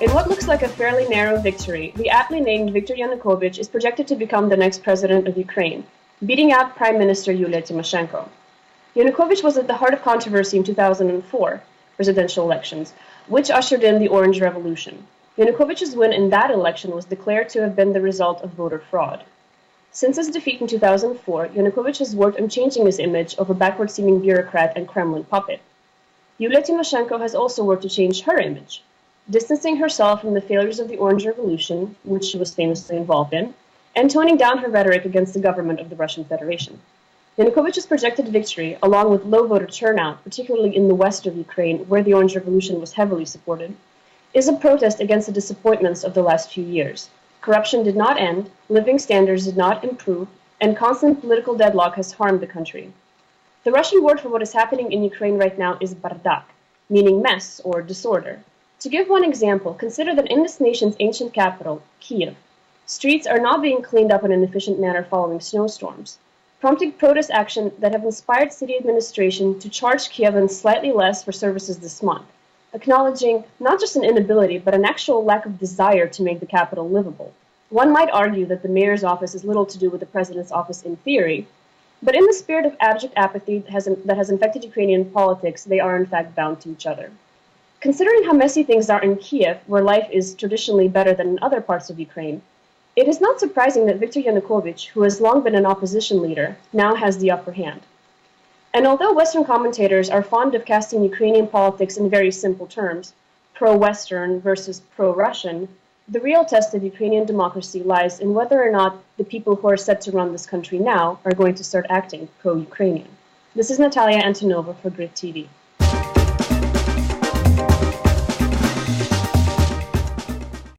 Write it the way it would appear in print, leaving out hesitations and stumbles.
In what looks like a fairly narrow victory, the aptly named Viktor Yanukovych is projected to become the next president of Ukraine, beating out Prime Minister Yulia Tymoshenko. Yanukovych was at the heart of controversy in 2004 presidential elections, which ushered in the Orange Revolution. Yanukovych's win in that election was declared to have been the result of voter fraud. Since his defeat in 2004, Yanukovych has worked on changing his image of a backward-seeming bureaucrat and Kremlin puppet. Yulia Tymoshenko has also worked to change her image, distancing herself from the failures of the Orange Revolution, which she was famously involved in, and toning down her rhetoric against the government of the Russian Federation. Yanukovych's projected victory, along with low voter turnout, particularly in the west of Ukraine, where the Orange Revolution was heavily supported, is a protest against the disappointments of the last few years. Corruption did not end, living standards did not improve, and constant political deadlock has harmed the country. The Russian word for what is happening in Ukraine right now is bardak, meaning mess or disorder. To give one example, consider that in this nation's ancient capital, Kiev, streets are not being cleaned up in an efficient manner following snowstorms, prompting protest action that have inspired city administration to charge Kievans slightly less for services this month, acknowledging not just an inability, but an actual lack of desire to make the capital livable. One might argue that the mayor's office has little to do with the president's office in theory, but in the spirit of abject apathy that has infected Ukrainian politics, they are in fact bound to each other. Considering how messy things are in Kiev, where life is traditionally better than in other parts of Ukraine, it is not surprising that Viktor Yanukovych, who has long been an opposition leader, now has the upper hand. And although Western commentators are fond of casting Ukrainian politics in very simple terms, pro-Western versus pro-Russian, the real test of Ukrainian democracy lies in whether or not the people who are set to run this country now are going to start acting pro-Ukrainian. This is Natalia Antonova for GRITtv.